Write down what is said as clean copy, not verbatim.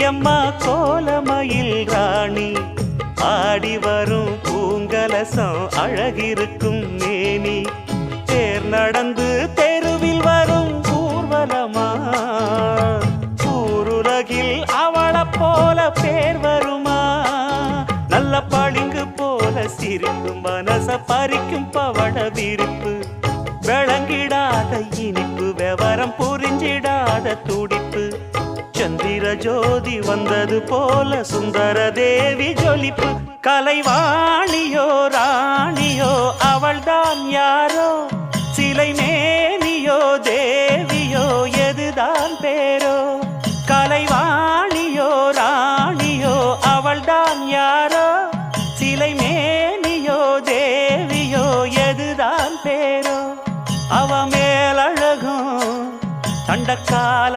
அம்மா கோலமயில் ராணி ஆடி வரும் பூங்கலசம் அழகிருக்கும் மேனி தேர் நடந்து தெருவில் வரும் ஊர்வலமா ஊருலகில் அவளை போல பேர் வருமா நல்ல பளிங்கு போல சிரிக்கும் மனச பறிக்கும் பவள விரிப்பு விளங்கிடாத இனிப்பு விவரம் புரிஞ்சிடாத துடிப்பு சந்திர ஜோதி வந்தது போல சுந்தர தேவி ஜொலிப்பு கலைவாணியோ ராணியோ அவள்தான் யாரோ சிலை மேனியோ தேவியோ எதுதான் பேரோ